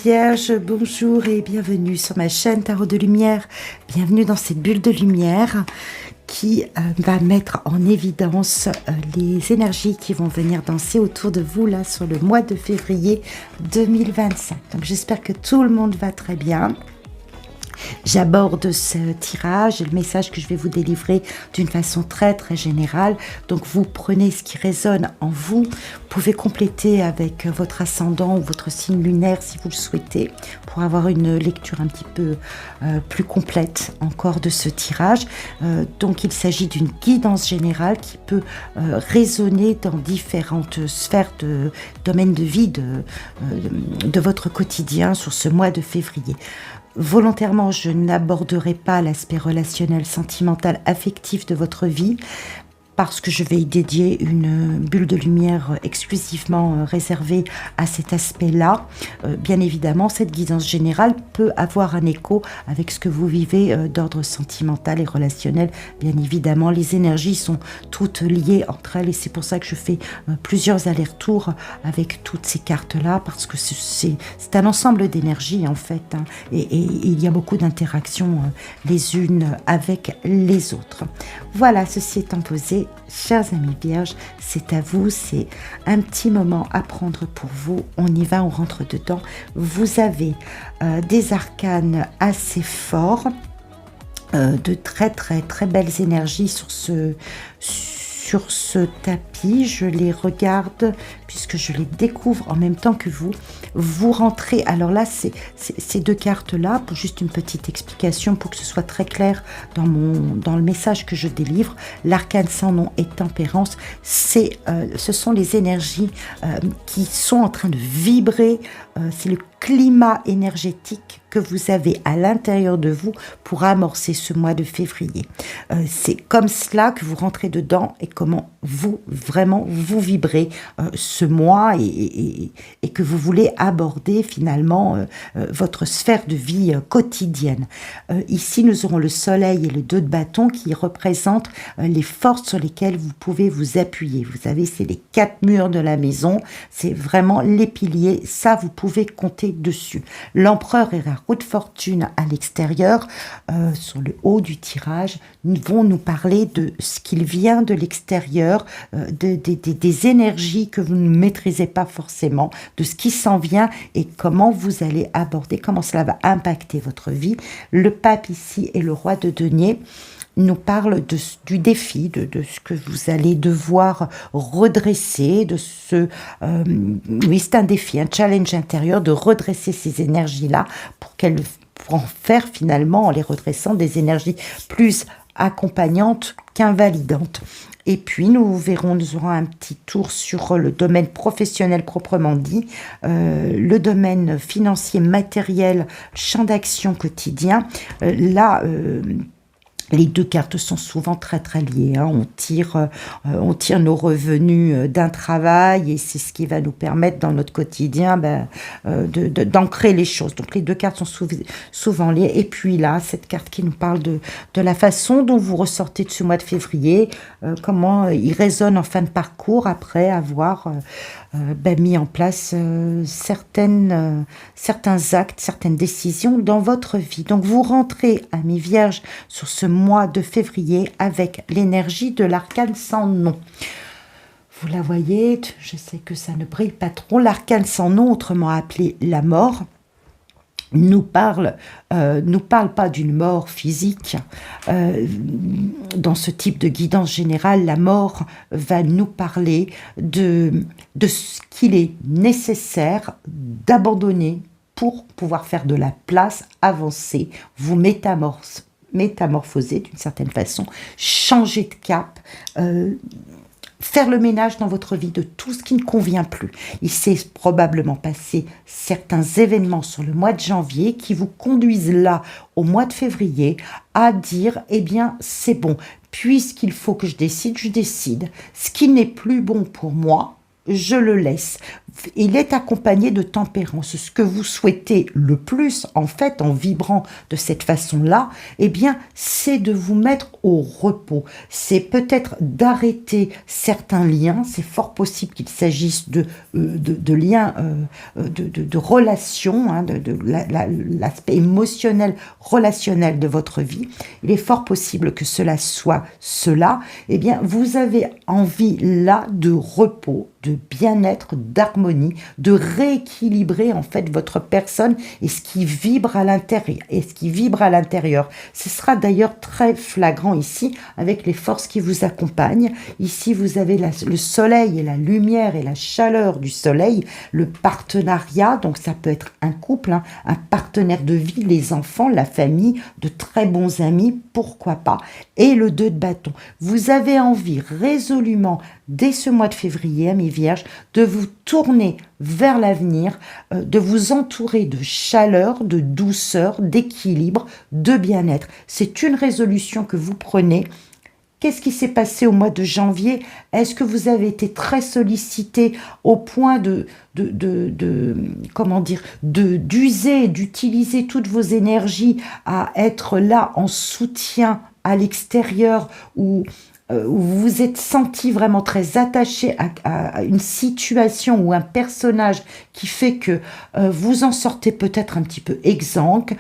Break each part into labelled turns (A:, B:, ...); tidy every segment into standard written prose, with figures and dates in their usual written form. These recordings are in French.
A: Vierge, bonjour et bienvenue sur ma chaîne Tarot de Lumière. Bienvenue dans cette bulle de lumière qui va mettre en évidence les énergies qui vont venir danser autour de vous là sur le mois de février 2025. Donc j'espère que tout le monde va très bien. J'aborde ce tirage et le message que je vais vous délivrer d'une façon très générale. Donc vous prenez ce qui résonne en vous. Vous pouvez compléter avec votre ascendant ou votre signe lunaire si vous le souhaitez pour avoir une lecture un petit peu plus complète encore de ce tirage. Donc il s'agit d'une guidance générale qui peut résonner dans différentes sphères de domaines de vie de votre quotidien sur ce mois de février. Volontairement, je n'aborderai pas l'aspect relationnel, sentimental, affectif de votre vie parce que je vais y dédier une bulle de lumière exclusivement réservée à cet aspect-là. Bien évidemment, cette guidance générale peut avoir un écho avec ce que vous vivez d'ordre sentimental et relationnel. Bien évidemment, les énergies sont toutes liées entre elles et c'est pour ça que je fais plusieurs allers-retours avec toutes ces cartes-là parce que c'est un ensemble d'énergies en fait, hein, et il y a beaucoup d'interactions les unes avec les autres. Voilà, ceci étant posé, chers amis vierges, c'est à vous, c'est un petit moment à prendre pour vous. On y va, on rentre dedans. Vous avez des arcanes assez forts, de très belles énergies sur ce tapis. Je les regarde puisque je les découvre en même temps que vous. Vous rentrez, alors là ces deux cartes là, pour juste une petite explication pour que ce soit très clair dans le message que je délivre. L'arcane sans nom et tempérance, ce sont les énergies qui sont en train de vibrer, c'est le climat énergétique que vous avez à l'intérieur de vous pour amorcer ce mois de février. C'est comme cela que vous rentrez dedans et comment vous vibrez ce mois et que vous voulez aborder finalement votre sphère de vie quotidienne. Ici, nous aurons le soleil et le 2 de bâton qui représentent les forces sur lesquelles vous pouvez vous appuyer. Vous savez, c'est les 4 murs de la maison, c'est vraiment les piliers, ça vous pouvez compter dessus. L'empereur et la roue de fortune à l'extérieur, sur le haut du tirage, vont nous parler de ce qu'il vient de l'extérieur, des énergies que vous ne maîtrisez pas forcément, de ce qui s'en vient et comment vous allez aborder, comment cela va impacter votre vie. Le pape ici et le roi de denier nous parle du défi, de ce que vous allez devoir redresser, oui, c'est un défi, un challenge intérieur de redresser ces énergies-là pour en faire finalement, en les redressant, des énergies plus accompagnantes qu'invalidantes. Et puis nous aurons un petit tour sur le domaine professionnel proprement dit, le domaine financier, matériel, champ d'action quotidien. Les deux cartes sont souvent très liées, hein. On tire nos revenus d'un travail et c'est ce qui va nous permettre dans notre quotidien d'ancrer les choses. Donc les deux cartes sont souvent liées. Et puis là, cette carte qui nous parle de la façon dont vous ressortez de ce mois de février, comment il résonne en fin de parcours après avoir mis en place certains actes, certaines décisions dans votre vie. Donc vous rentrez, amis vierges, sur ce mois de février avec l'énergie de l'arcane sans nom. Vous la voyez, je sais que ça ne brille pas trop. L'arcane sans nom, autrement appelé la mort, nous parle pas d'une mort physique. Dans ce type de guidance générale, la mort va nous parler de ce qu'il est nécessaire d'abandonner pour pouvoir faire de la place, avancer, vous métamorphoser d'une certaine façon, changer de cap, faire le ménage dans votre vie de tout ce qui ne convient plus. Il s'est probablement passé certains événements sur le mois de janvier qui vous conduisent là, au mois de février, à dire, eh bien, c'est bon. Puisqu'il faut que je décide. Ce qui n'est plus bon pour moi, je le laisse. Il est accompagné de tempérance. Ce que vous souhaitez le plus, en fait, en vibrant de cette façon-là, eh bien, c'est de vous mettre au repos. C'est peut-être d'arrêter certains liens. C'est fort possible qu'il s'agisse de liens, de relations, hein, l'aspect émotionnel, relationnel de votre vie. Il est fort possible que cela soit cela. Eh bien, vous avez envie là de repos, de bien-être, d'harmonie, de rééquilibrer en fait votre personne et ce qui vibre à l'intérieur. Ce sera d'ailleurs très flagrant ici avec les forces qui vous accompagnent. Ici, vous avez le soleil et la lumière et la chaleur du soleil, le partenariat, donc ça peut être un couple, hein, un partenaire de vie, les enfants, la famille, de très bons amis, pourquoi pas. Et le 2 de bâton. Vous avez envie résolument, dès ce mois de février, amis vierges, de vous tourner vers l'avenir, de vous entourer de chaleur, de douceur, d'équilibre, de bien-être. C'est une résolution que vous prenez. Qu'est-ce qui s'est passé au mois de janvier? Est-ce que vous avez été très sollicité au point comment dire, d'user, d'utiliser toutes vos énergies à être là en soutien à l'extérieur ou où vous vous êtes senti vraiment très attaché à une situation ou un personnage qui fait que vous en sortez peut-être un petit peu exsangue,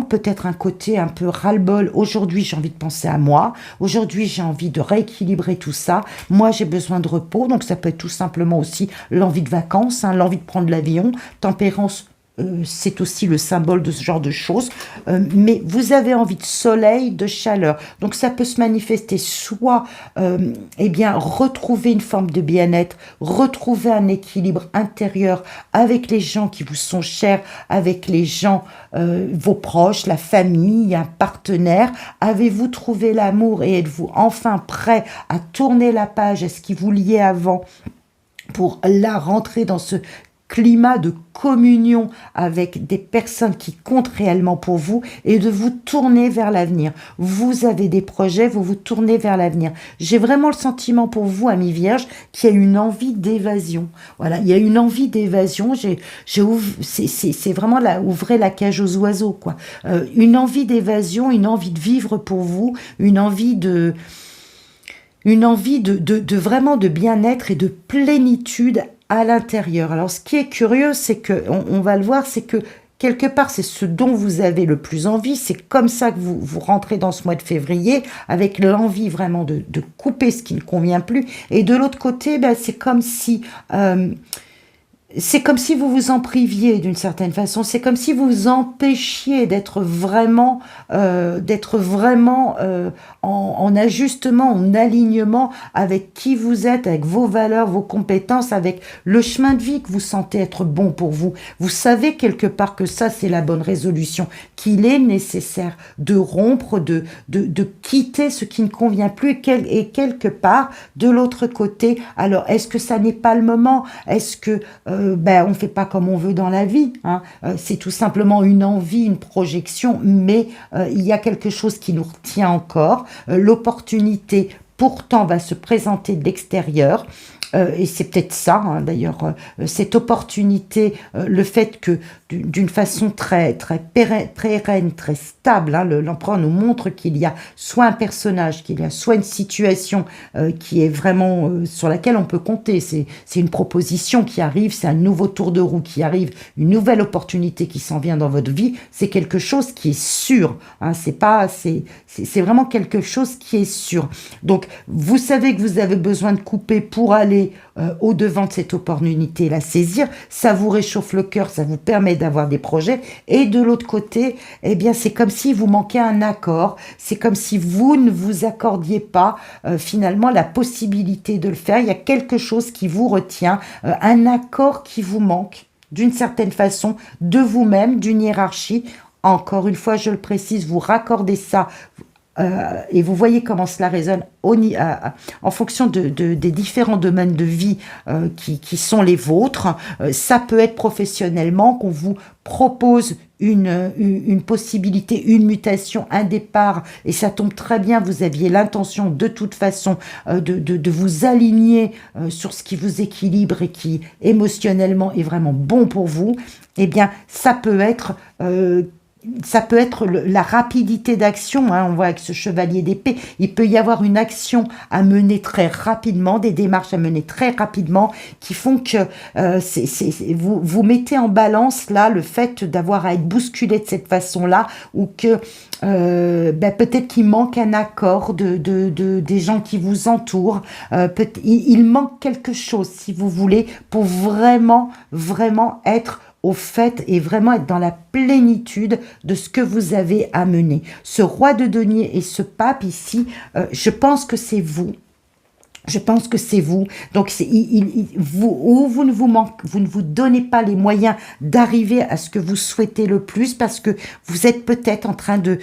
A: peut-être un côté un peu ras-le-bol. Aujourd'hui, j'ai envie de penser à moi. Aujourd'hui, j'ai envie de rééquilibrer tout ça. Moi, j'ai besoin de repos. Donc, ça peut être tout simplement aussi l'envie de vacances, hein, l'envie de prendre l'avion. Tempérance, c'est aussi le symbole de ce genre de choses, mais vous avez envie de soleil, de chaleur, donc ça peut se manifester soit eh bien retrouver une forme de bien-être, retrouver un équilibre intérieur avec les gens qui vous sont chers, avec les gens, vos proches, la famille, un partenaire. Avez-vous trouvé l'amour et êtes-vous enfin prêt à tourner la page à ce qui vous liait avant pour là rentrer dans ce climat de communion avec des personnes qui comptent réellement pour vous et de vous tourner vers l'avenir. Vous avez des projets, vous vous tournez vers l'avenir. J'ai vraiment le sentiment pour vous, amis vierges, qu'il y a une envie d'évasion. Voilà, il y a une envie d'évasion. C'est vraiment là, ouvrez la cage aux oiseaux, quoi. Une envie d'évasion, une envie de vivre pour vous, une envie de vraiment de bien-être et de plénitude à l'intérieur. Alors, ce qui est curieux, c'est que, on va le voir, c'est que quelque part, c'est ce dont vous avez le plus envie. C'est comme ça que vous rentrez dans ce mois de février, avec l'envie vraiment de couper ce qui ne convient plus. Et de l'autre côté, ben, c'est comme si vous vous en priviez d'une certaine façon. C'est comme si vous vous empêchiez d'être vraiment en ajustement, en alignement avec qui vous êtes, avec vos valeurs, vos compétences, avec le chemin de vie que vous sentez être bon pour vous. Vous savez quelque part que ça, c'est la bonne résolution, qu'il est nécessaire de rompre, de quitter ce qui ne convient plus et quelque part, de l'autre côté, alors est-ce que ça n'est pas le moment? Est-ce que on ne fait pas comme on veut dans la vie, hein. C'est tout simplement une envie, une projection, mais il y a quelque chose qui nous retient encore. L'opportunité pourtant va se présenter de l'extérieur. Et c'est peut-être ça, hein, d'ailleurs, cette opportunité, le fait que d'une façon très pérenne, très stable, hein, l'empereur nous montre qu'il y a soit un personnage, qu'il y a soit une situation qui est vraiment sur laquelle on peut compter. C'est une proposition qui arrive, c'est un nouveau tour de roue qui arrive, une nouvelle opportunité qui s'en vient dans votre vie. C'est quelque chose qui est sûr, hein, c'est vraiment quelque chose qui est sûr. Donc, vous savez que vous avez besoin de couper pour aller au-devant de cette opportunité, la saisir, ça vous réchauffe le cœur, ça vous permet d'avoir des projets, et de l'autre côté, eh bien, c'est comme si vous manquait un accord, c'est comme si vous ne vous accordiez pas finalement la possibilité de le faire, il y a quelque chose qui vous retient, un accord qui vous manque, d'une certaine façon, de vous-même, d'une hiérarchie. Encore une fois, je le précise, vous raccordez ça et vous voyez comment cela résonne en fonction des différents domaines de vie qui sont les vôtres. Ça peut être professionnellement qu'on vous propose une possibilité, une mutation, un départ, et ça tombe très bien, vous aviez l'intention de toute façon de vous aligner sur ce qui vous équilibre et qui émotionnellement est vraiment bon pour vous. Eh bien, ça peut être la rapidité d'action, hein, on voit avec ce chevalier d'épée, il peut y avoir une action à mener très rapidement, des démarches à mener très rapidement qui font que vous mettez en balance là le fait d'avoir à être bousculé de cette façon-là, ou que peut-être qu'il manque un accord des gens qui vous entourent, il manque quelque chose si vous voulez pour vraiment être au fait et vraiment être dans la plénitude de ce que vous avez à mener. Ce roi de denier et ce pape ici, je pense que c'est vous. Je pense que c'est vous. Donc, vous ne vous donnez pas les moyens d'arriver à ce que vous souhaitez le plus, parce que vous êtes peut-être en train de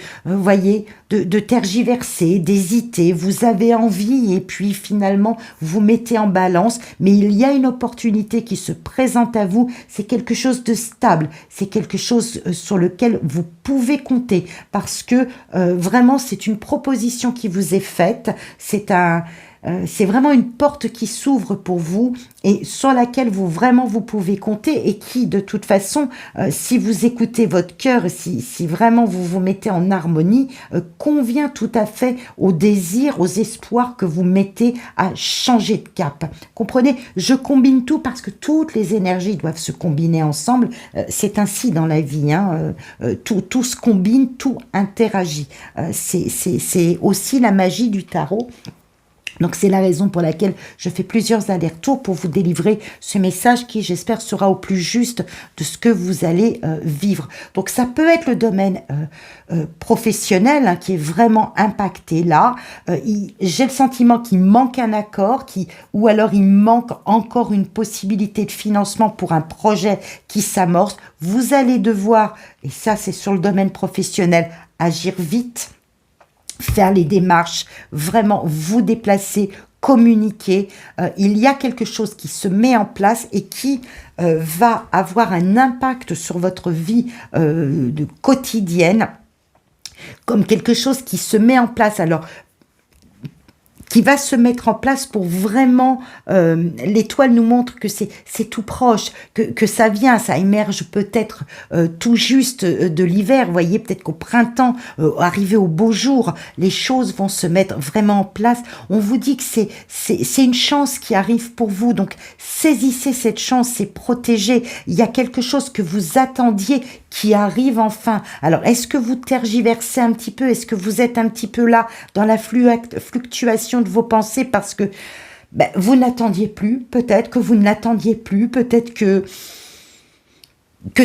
A: tergiverser, d'hésiter. Vous avez envie et puis finalement, vous mettez en balance. Mais il y a une opportunité qui se présente à vous. C'est quelque chose de stable. C'est quelque chose sur lequel vous pouvez compter, parce que vraiment, c'est une proposition qui vous est faite. C'est vraiment une porte qui s'ouvre pour vous et sur laquelle vous pouvez compter, et qui, de toute façon, si vous écoutez votre cœur, si vraiment vous vous mettez en harmonie, convient tout à fait aux désirs, aux espoirs que vous mettez à changer de cap. Comprenez, je combine tout parce que toutes les énergies doivent se combiner ensemble. C'est ainsi dans la vie, hein. Tout se combine, tout interagit. C'est aussi la magie du tarot. Donc c'est la raison pour laquelle je fais plusieurs allers-retours pour vous délivrer ce message qui, j'espère, sera au plus juste de ce que vous allez vivre. Donc ça peut être le domaine professionnel, hein, qui est vraiment impacté là. J'ai le sentiment qu'il manque un accord, ou alors il manque encore une possibilité de financement pour un projet qui s'amorce. Vous allez devoir, et ça c'est sur le domaine professionnel, agir vite, faire les démarches, vraiment vous déplacer, communiquer. Il y a quelque chose qui se met en place et qui va avoir un impact sur votre vie quotidienne, comme quelque chose qui se met en place. Alors, qui va se mettre en place pour vraiment, l'étoile nous montre que c'est tout proche, que ça vient, ça émerge peut-être tout juste de l'hiver, vous voyez, peut-être qu'au printemps, arrivé au beau jour, les choses vont se mettre vraiment en place. On vous dit que c'est une chance qui arrive pour vous, donc saisissez cette chance, c'est protégé. Il y a quelque chose que vous attendiez qui arrive enfin. Alors, est-ce que vous tergiversez un petit peu? Est-ce que vous êtes un petit peu là dans la fluctuation de vos pensées parce que vous n'attendiez plus? Peut-être que vous ne l'attendiez plus, peut-être que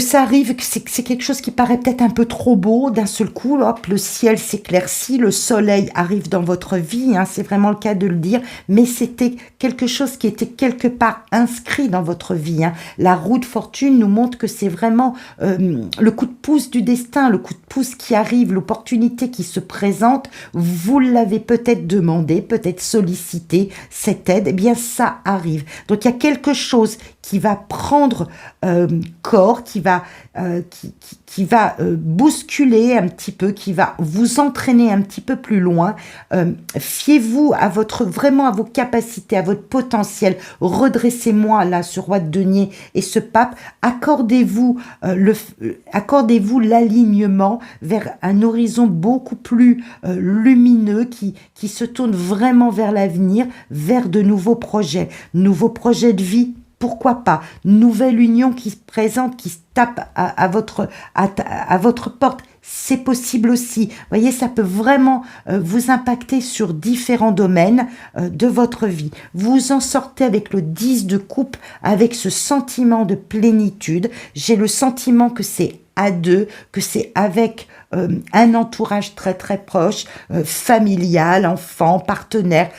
A: ça arrive, que c'est quelque chose qui paraît peut-être un peu trop beau, d'un seul coup, hop, le ciel s'éclaircit, le soleil arrive dans votre vie, hein, c'est vraiment le cas de le dire, mais c'était quelque chose qui était quelque part inscrit dans votre vie, hein. La roue de fortune nous montre que c'est vraiment le coup de pouce du destin, le coup de pouce qui arrive, l'opportunité qui se présente. Vous l'avez peut-être demandé, peut-être sollicité, cette aide, eh bien ça arrive. Donc il y a quelque chose qui va prendre corps, qui va bousculer un petit peu, qui va vous entraîner un petit peu plus loin. Fiez-vous vraiment à vos capacités, à votre potentiel. Redressez-moi là, ce roi de denier et ce pape. Accordez-vous l'alignement vers un horizon beaucoup plus lumineux qui se tourne vraiment vers l'avenir, vers de nouveaux projets de vie. Pourquoi pas? Nouvelle union qui se présente, qui se tape à votre porte. C'est possible aussi. Vous voyez, ça peut vraiment vous impacter sur différents domaines de votre vie. Vous en sortez avec le 10 de coupe, avec ce sentiment de plénitude. J'ai le sentiment que c'est à deux, que c'est avec un entourage très très proche, familial, enfant, partenaire.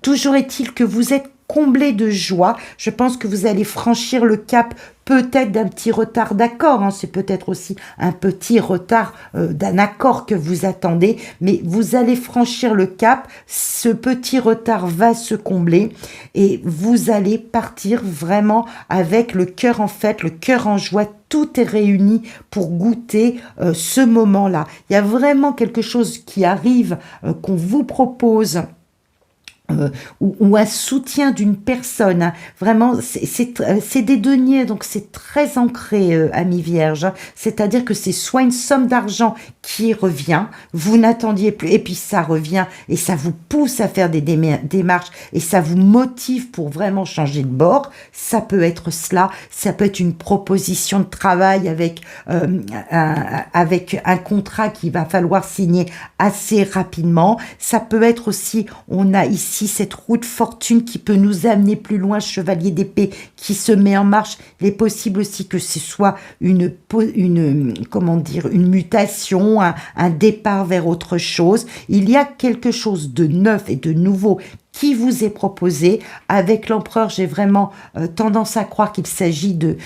A: Toujours est-il que vous êtes comblé de joie. Je pense que vous allez franchir le cap peut-être d'un petit retard d'accord, hein. C'est peut-être aussi un petit retard d'un accord que vous attendez, mais vous allez franchir le cap, ce petit retard va se combler et vous allez partir vraiment avec le cœur en fête, le cœur en joie. Tout est réuni pour goûter ce moment-là. Il y a vraiment quelque chose qui arrive, qu'on vous propose. Ou un soutien d'une personne, hein. Vraiment, c'est des deniers, donc c'est très ancré, ami Vierge, hein. C'est-à-dire que c'est soit une somme d'argent qui revient, vous n'attendiez plus, et puis ça revient, et ça vous pousse à faire des démarches, et ça vous motive pour vraiment changer de bord. Ça peut être cela, ça peut être une proposition de travail avec un contrat qu'il va falloir signer assez rapidement. Ça peut être aussi, on a ici cette roue de fortune qui peut nous amener plus loin, chevalier d'épée qui se met en marche. Il est possible aussi que ce soit une mutation, un départ vers autre chose. Il y a quelque chose de neuf et de nouveau qui vous est proposé. Avec l'empereur, j'ai vraiment tendance à croire qu'il s'agit de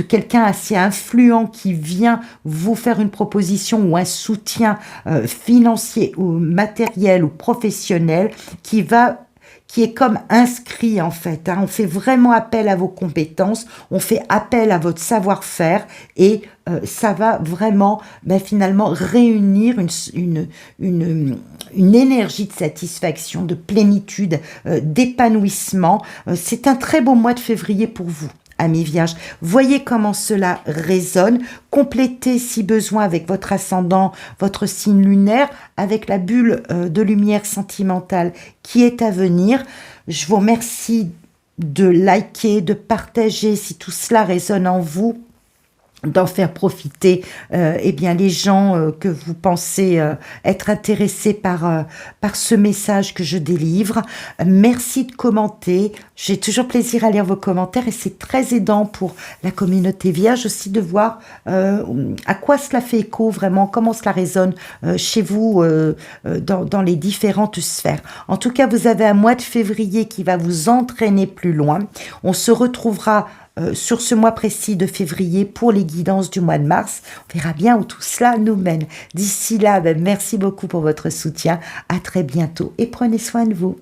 A: quelqu'un assez influent qui vient vous faire une proposition ou un soutien financier ou matériel ou professionnel qui est comme inscrit en fait, hein. On fait vraiment appel à vos compétences, on fait appel à votre savoir-faire et ça va vraiment finalement réunir une énergie de satisfaction, de plénitude, d'épanouissement. C'est un très beau mois de février pour vous, amis vierges. Voyez comment cela résonne. Complétez si besoin avec votre ascendant, votre signe lunaire, avec la bulle de lumière sentimentale qui est à venir. Je vous remercie de liker, de partager si tout cela résonne en vous, d'en faire profiter les gens que vous pensez être intéressés par ce message que je délivre. Merci de commenter. J'ai toujours plaisir à lire vos commentaires et c'est très aidant pour la communauté vierge aussi de voir à quoi cela fait écho vraiment, comment cela résonne chez vous dans les différentes sphères. En tout cas, vous avez un mois de février qui va vous entraîner plus loin. On se retrouvera sur ce mois précis de février pour les guidances du mois de mars. On verra bien où tout cela nous mène. D'ici là, merci beaucoup pour votre soutien. À très bientôt et prenez soin de vous.